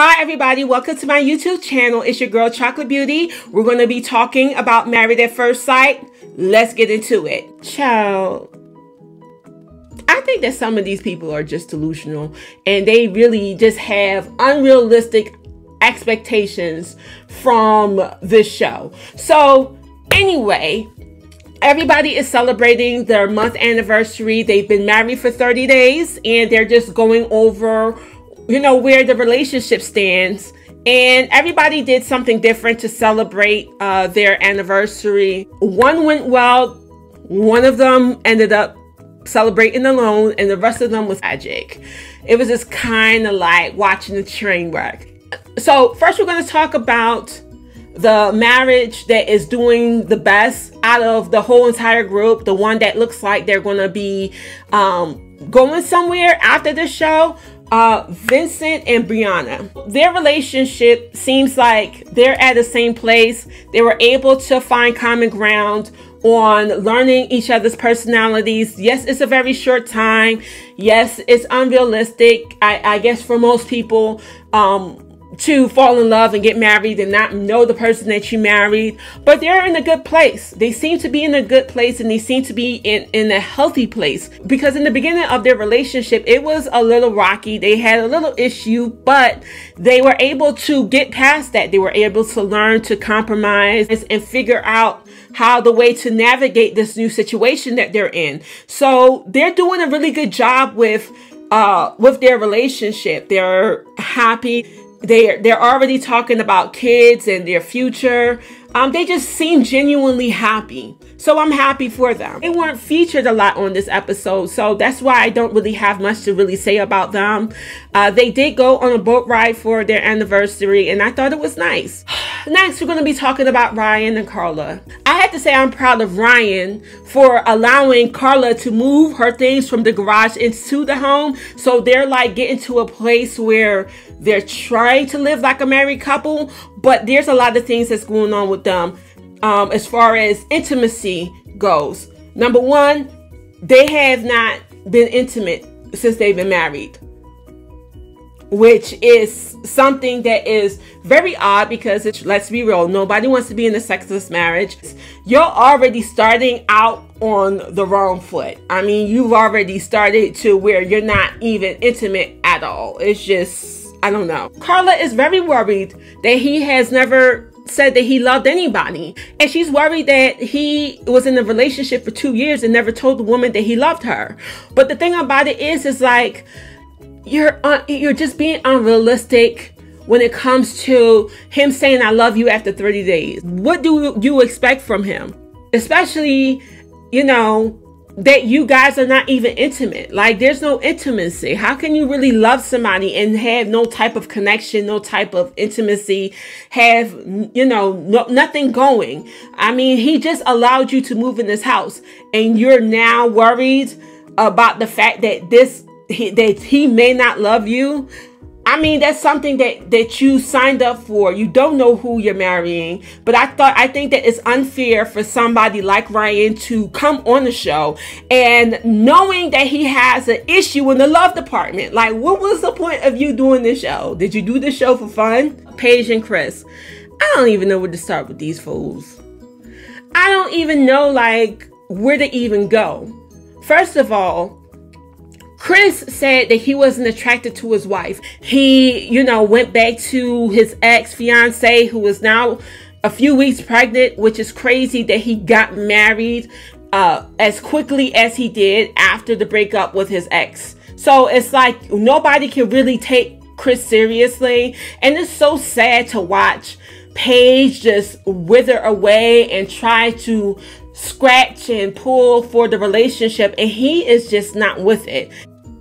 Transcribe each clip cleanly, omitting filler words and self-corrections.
Hi everybody, welcome to my YouTube channel. It's your girl Chocolate Beauty. We're going to be talking about Married at First Sight. Let's get into it. Child, I think that some of these people are just delusional and they really just have unrealistic expectations from this show. So anyway, everybody is celebrating their month anniversary. They've been married for 30 days and they're just going over, you know, where the relationship stands. And everybody did something different to celebrate their anniversary. One went well. One of them ended up celebrating alone and the rest of them was tragic. It was just kind of like watching a train wreck. So first we're going to talk about the marriage that is doing the best out of the whole entire group. The one that looks like they're going to be going somewhere after the show. Vincent and Brianna. Their relationship seems like they're at the same place. They were able to find common ground on learning each other's personalities. Yes, it's a very short time. Yes, it's unrealistic, I guess, for most people to fall in love and get married and not know the person that you married, but they're in a good place. They seem to be in a good place and they seem to be in a healthy place, because in the beginning of their relationship, it was a little rocky. They had a little issue, but they were able to get past that. They were able to learn to compromise and figure out how the way to navigate this new situation that they're in. So they're doing a really good job with their relationship. They're happy. They're already talking about kids and their future. They just seem genuinely happy. So I'm happy for them. They weren't featured a lot on this episode, so that's why I don't really have much to really say about them. They did go on a boat ride for their anniversary, and I thought it was nice. Next, we're going to be talking about Ryan and Carla. I have to say I'm proud of Ryan for allowing Carla to move her things from the garage into the home. So they're like getting to a place where they're trying to live like a married couple, but there's a lot of things that's going on with them as far as intimacy goes. Number one, they have not been intimate since they've been married, which is something that is very odd because let's be real, nobody wants to be in a sexless marriage. You're already starting out on the wrong foot. I mean, you've already started to where you're not even intimate at all. It's just, I don't know. Carla is very worried that he has never said that he loved anybody. And she's worried that he was in a relationship for 2 years and never told the woman that he loved her. But the thing about it is like, you're just being unrealistic when it comes to him saying I love you after 30 days. What do you expect from him? Especially, you know, that you guys are not even intimate. Like, there's no intimacy. How can you really love somebody and have no type of connection, no type of intimacy, have, you know, nothing going? I mean, he just allowed you to move in this house and you're now worried about the fact that he may not love you. I mean, that's something that you signed up for. You don't know who you're marrying. But I think that it's unfair for somebody like Ryan to come on the show and knowing that he has an issue in the love department. Like, what was the point of you doing this show? Did you do this show for fun? Paige and Chris. I don't even know where to start with these fools. I don't even know, like, where to even go. First of all, Chris said that he wasn't attracted to his wife. He, you know, went back to his ex-fiance who is now a few weeks pregnant, which is crazy that he got married as quickly as he did after the breakup with his ex. So it's like nobody can really take Chris seriously. And it's so sad to watch Paige just wither away and try to scratch and pull for the relationship, and he is just not with it.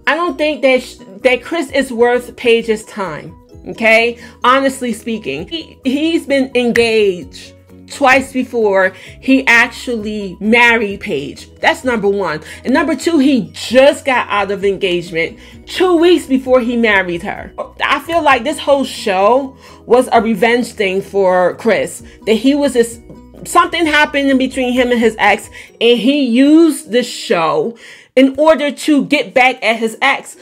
I don't think that Chris is worth Paige's time. Okay, honestly speaking, he's been engaged twice before he actually married Paige. That's number one. And number two, he just got out of engagement 2 weeks before he married her. I feel like this whole show was a revenge thing for Chris, that he was this, something happened in between him and his ex, and he used the show in order to get back at his ex.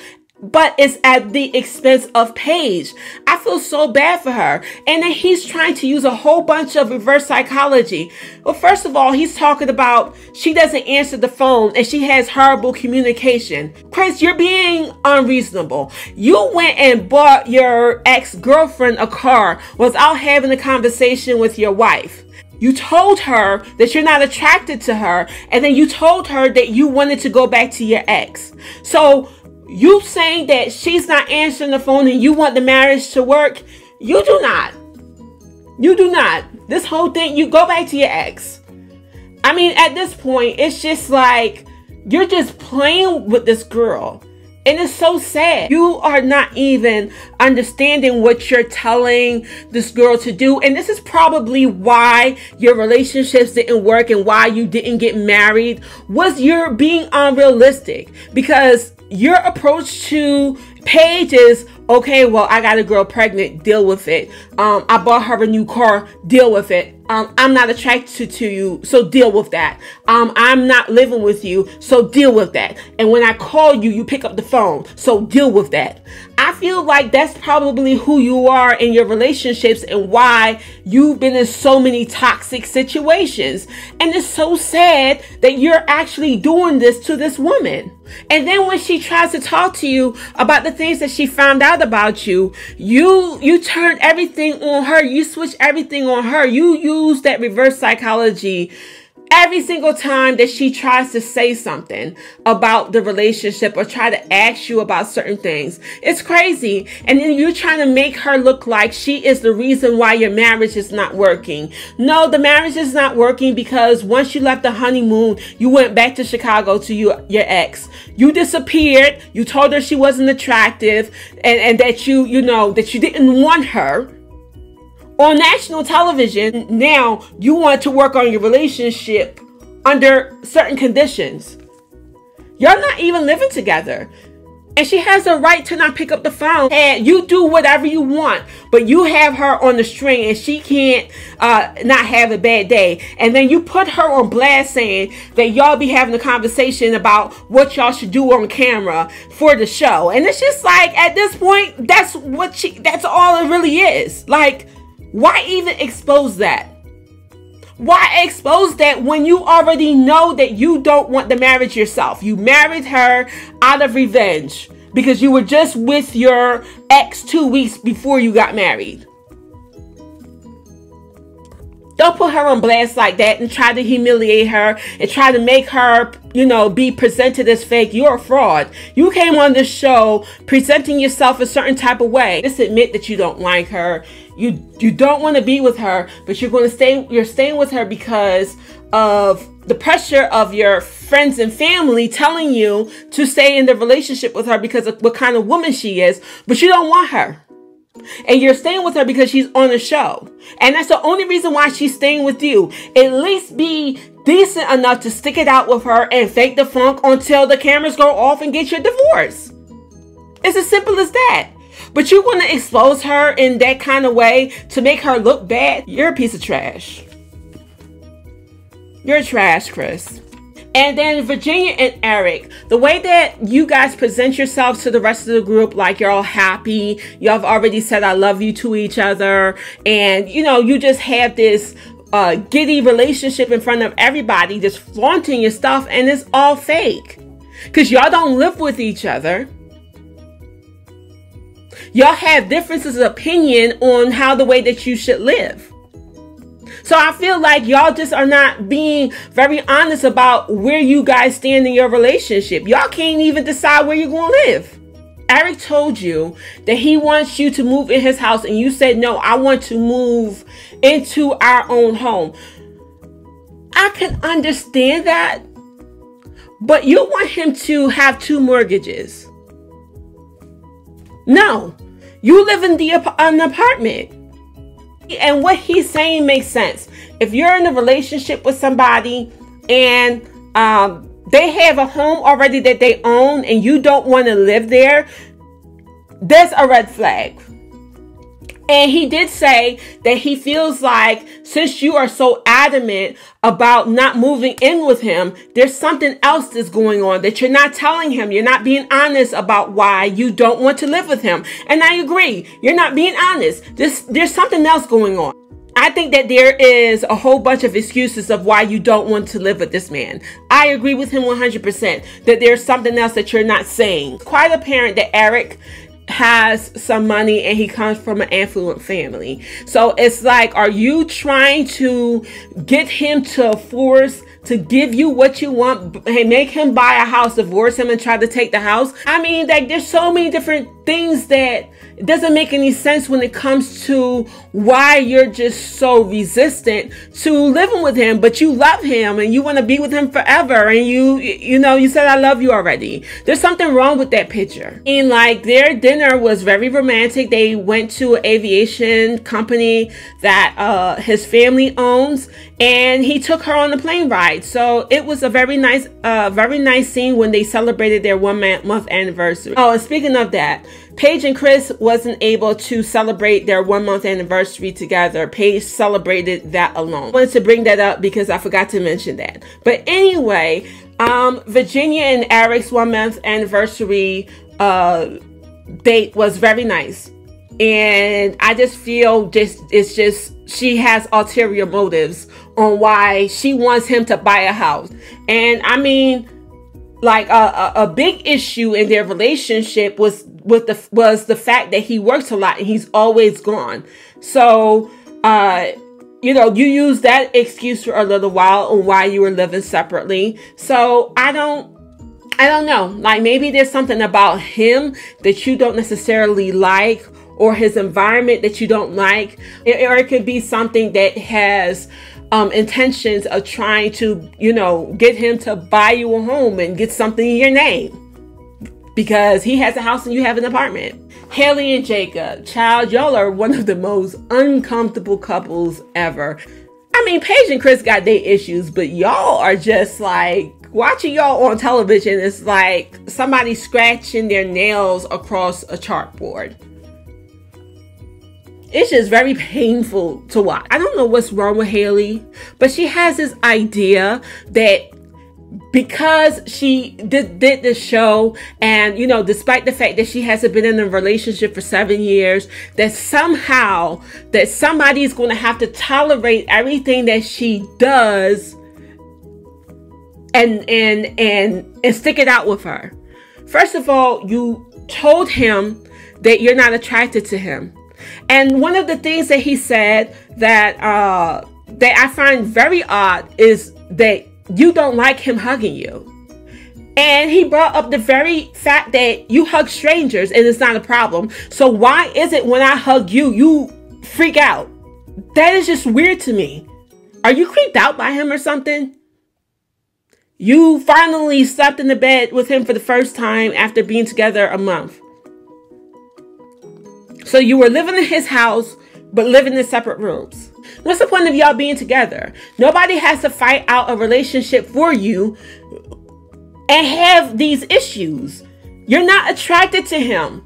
but it's at the expense of Paige. I feel so bad for her. And then he's trying to use a whole bunch of reverse psychology. Well, first of all, he's talking about she doesn't answer the phone and she has horrible communication. Chris, you're being unreasonable. You went and bought your ex-girlfriend a car without having a conversation with your wife. You told her that you're not attracted to her, and then you told her that you wanted to go back to your ex. So you saying that she's not answering the phone and you want the marriage to work? You do not. You do not. This whole thing, you go back to your ex. I mean, at this point, it's just like you're just playing with this girl. And it's so sad. You are not even understanding what you're telling this girl to do. And this is probably why your relationships didn't work and why you didn't get married, was you're being unrealistic. Because your approach to Paige is, okay, well, I got a girl pregnant, deal with it. I bought her a new car, deal with it. I'm not attracted to you, so deal with that. I'm not living with you, so deal with that. And when I call you, you pick up the phone, so deal with that. I feel like that's probably who you are in your relationships and why you've been in so many toxic situations. And it's so sad that you're actually doing this to this woman. And then when she tries to talk to you about the things that she found out about you, you turn everything on her. You switch everything on her. You use that reverse psychology every single time that she tries to say something about the relationship or try to ask you about certain things. It's crazy. And then you're trying to make her look like she is the reason why your marriage is not working. No, the marriage is not working because once you left the honeymoon, you went back to Chicago to your ex. You disappeared. You told her she wasn't attractive and that you didn't want her. On national television, now you want to work on your relationship under certain conditions. You're not even living together. And she has the right to not pick up the phone. And you do whatever you want, but you have her on the string and she can't not have a bad day. And then you put her on blast saying that y'all be having a conversation about what y'all should do on camera for the show. And it's just like, at this point, that's all it really is. Like, why even expose that? Why expose that when you already know that you don't want the marriage yourself? You married her out of revenge because you were just with your ex 2 weeks before you got married. Don't put her on blast like that and try to humiliate her and try to make her, be presented as fake. You're a fraud. You came on this show presenting yourself a certain type of way. Just admit that you don't like her. You don't want to be with her, but you're staying with her because of the pressure of your friends and family telling you to stay in the relationship with her because of what kind of woman she is, but you don't want her. And you're staying with her because she's on the show. And that's the only reason why she's staying with you. At least be decent enough to stick it out with her and fake the funk until the cameras go off and get your divorce. It's as simple as that. But you're going to expose her in that kind of way to make her look bad? You're a piece of trash. You're trash, Chris. And then Virginia and Eric, the way that you guys present yourselves to the rest of the group, like you're all happy, y'all have already said I love you to each other, and you just have this giddy relationship in front of everybody, just flaunting your stuff, and it's all fake. Because y'all don't live with each other. Y'all have differences of opinion on how the way that you should live. So I feel like y'all just are not being very honest about where you guys stand in your relationship. Y'all can't even decide where you're going to live. Eric told you that he wants you to move in his house and you said, no, I want to move into our own home. I can understand that, but you want him to have 2 mortgages. No, you live in an apartment. And what he's saying makes sense. If you're in a relationship with somebody and they have a home already that they own and you don't want to live there, that's a red flag. And he did say that he feels like since you are so adamant about not moving in with him, there's something else that's going on that you're not telling him. You're not being honest about why you don't want to live with him. And I agree. You're not being honest. There's something else going on. I think that there is a whole bunch of excuses of why you don't want to live with this man. I agree with him 100% that there's something else that you're not saying. It's quite apparent that Eric has some money and he comes from an affluent family. So it's like, are you trying to get him to force to give you what you want and make him buy a house, divorce him and try to take the house? I mean, like, there's so many different things that it doesn't make any sense when it comes to why you're just so resistant to living with him, but you love him and you want to be with him forever. And you said, I love you already. There's something wrong with that picture. And like, their dinner was very romantic. They went to an aviation company that his family owns, and he took her on the plane ride. So it was a very nice scene when they celebrated their 1 month anniversary. Oh, and speaking of that, Paige and Chris wasn't able to celebrate their 1 month anniversary together. Paige celebrated that alone. I wanted to bring that up because I forgot to mention that. But anyway, Virginia and Eric's 1 month anniversary date was very nice. And I just feel she has ulterior motives on why she wants him to buy a house. And I mean, like a big issue in their relationship was the fact that he works a lot and he's always gone. So, you use that excuse for a little while on why you were living separately. So I don't know. Like, maybe there's something about him that you don't necessarily like, or his environment that you don't like, or it could be something that has intentions of trying to, get him to buy you a home and get something in your name because he has a house and you have an apartment. Haley and Jacob, child, y'all are one of the most uncomfortable couples ever. I mean, Paige and Chris got their issues, but y'all are just like, watching y'all on television is like somebody scratching their nails across a chalkboard. It's just very painful to watch. I don't know what's wrong with Haley, but she has this idea that because she did this show and, despite the fact that she hasn't been in a relationship for 7 years, that somehow that somebody's going to have to tolerate everything that she does and stick it out with her. First of all, you told him that you're not attracted to him. And one of the things that he said that I find very odd is that you don't like him hugging you. And he brought up the very fact that you hug strangers and it's not a problem. So why is it when I hug you, you freak out? That is just weird to me. Are you creeped out by him or something? You finally slept in the bed with him for the first time after being together a month. So you were living in his house, but living in separate rooms. What's the point of y'all being together? Nobody has to fight out a relationship for you and have these issues. You're not attracted to him.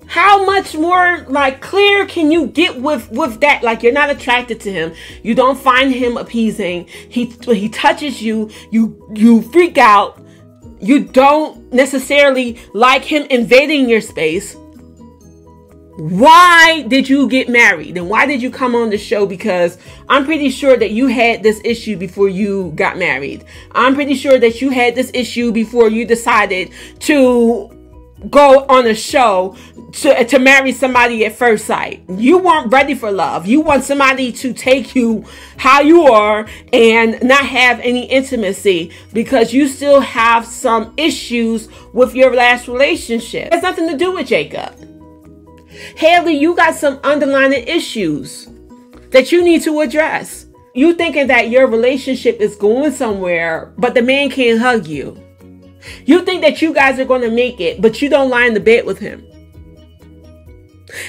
How much more clear can you get with that? Like, you're not attracted to him. You don't find him appeasing. He touches you, you freak out. You don't necessarily like him invading your space. Why did you get married? And why did you come on the show? Because I'm pretty sure that you had this issue before you got married. I'm pretty sure that you had this issue before you decided to go on a show to marry somebody at first sight. You weren't ready for love. You want somebody to take you how you are and not have any intimacy because you still have some issues with your last relationship. It has nothing to do with Jacob. Haley, you got some underlying issues that you need to address. You thinking that your relationship is going somewhere, but the man can't hug you. You think that you guys are going to make it, but you don't lie in the bed with him.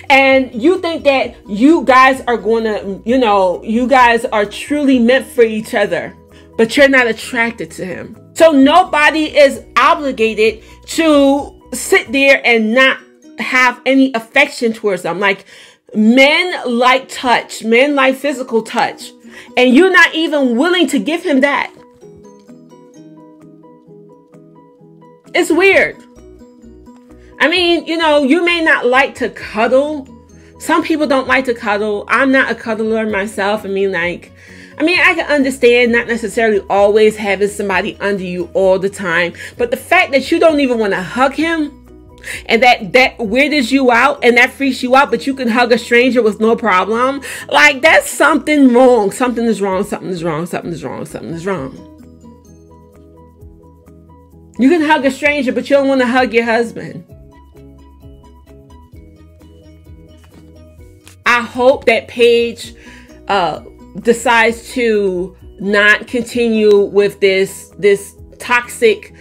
And you think that you guys are going to, you guys are truly meant for each other, but you're not attracted to him. So nobody is obligated to sit there and not have any affection towards them. Like, men like touch, men like physical touch, and you're not even willing to give him that. It's weird. I mean, you know, you may not like to cuddle. Some people don't like to cuddle. I'm not a cuddler myself. I can understand not necessarily always having somebody under you all the time, but the fact that you don't even want to hug him, and that weirds you out and that freaks you out, but you can hug a stranger with no problem, like, that's something wrong. Something is wrong. Something is wrong. Something is wrong. Something is wrong. You can hug a stranger, but you don't want to hug your husband. I hope that Paige decides to not continue with this toxic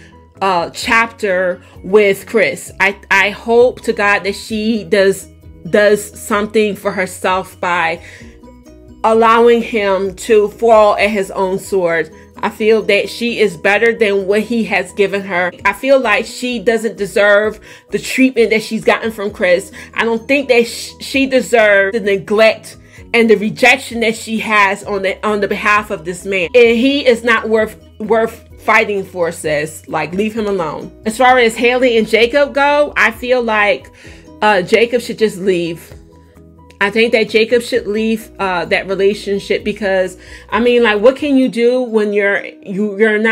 chapter with Chris. I hope to God that she does something for herself by allowing him to fall at his own sword. I feel that she is better than what he has given her. I feel like she doesn't deserve the treatment that she's gotten from Chris. I don't think that she deserves the neglect and the rejection that she has on the behalf of this man. And he is not worth fighting for, sis. Like, leave him alone. As far as Haley and Jacob go, I feel like Jacob should just leave. I think that Jacob should leave that relationship, because what can you do when you're in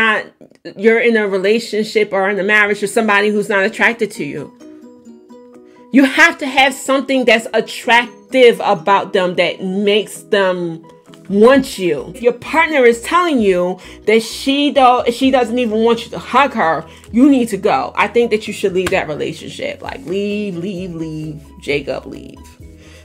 a relationship or in a marriage with somebody who's not attracted to you? You have to have something that's attractive about them that makes them want you. If your partner is telling you that she doesn't even want you to hug her, you need to go. I think that you should leave that relationship. Like, leave, Jacob, leave.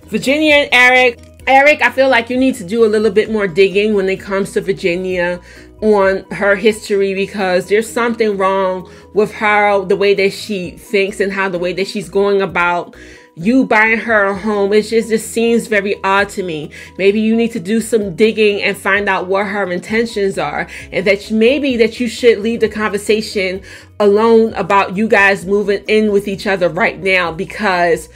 Virginia and Eric, I feel like you need to do a little bit more digging when it comes to Virginia on her history, because there's something wrong with her, the way that she thinks and the way that she's going about you buying her a home. It just seems very odd to me. Maybe you need to do some digging and find out what her intentions are, and that maybe that you should leave the conversation alone about you guys moving in with each other right now, because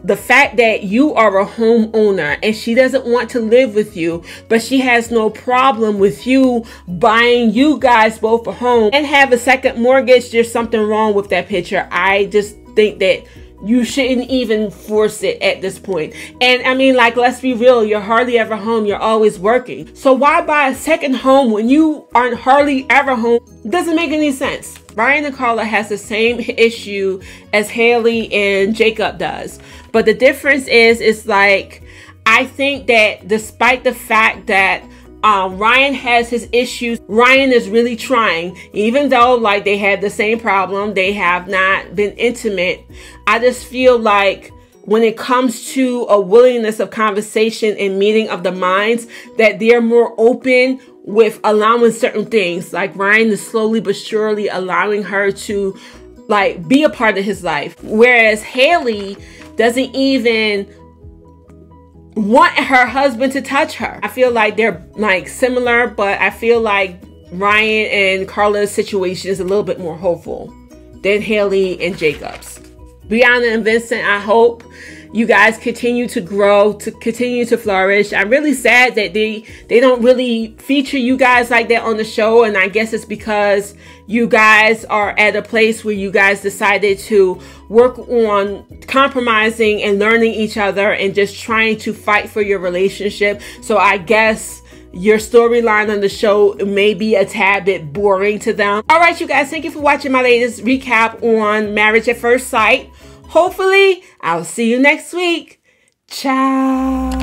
the fact that you are a homeowner and she doesn't want to live with you, but she has no problem with you buying you guys both a home and have a second mortgage, there's something wrong with that picture. I just think that you shouldn't even force it at this point. And let's be real, you're hardly ever home. You're always working. So why buy a second home when you aren't hardly ever home? It doesn't make any sense. Ryan and Carla has the same issue as Haley and Jacob does. But the difference is like, I think that despite the fact that Ryan has his issues, Ryan is really trying, even though like they had the same problem, they have not been intimate. I just feel like when it comes to a willingness of conversation and meeting of the minds, that they're more open with allowing certain things. Like Ryan is slowly but surely allowing her to like be a part of his life, whereas Haley doesn't even want her husband to touch her. I feel like they're like similar, but I feel like Ryan and Carla's situation is a little bit more hopeful than Haley and Jacob's. Brianna and Vincent, I hope you guys continue to grow, to continue to flourish. I'm really sad that they don't really feature you guys like that on the show, and I guess it's because you guys are at a place where you guys decided to work on compromising and learning each other and just trying to fight for your relationship. So I guess your storyline on the show may be a tad bit boring to them. All right, you guys, thank you for watching my latest recap on Marriage at First Sight. Hopefully, I'll see you next week. Ciao.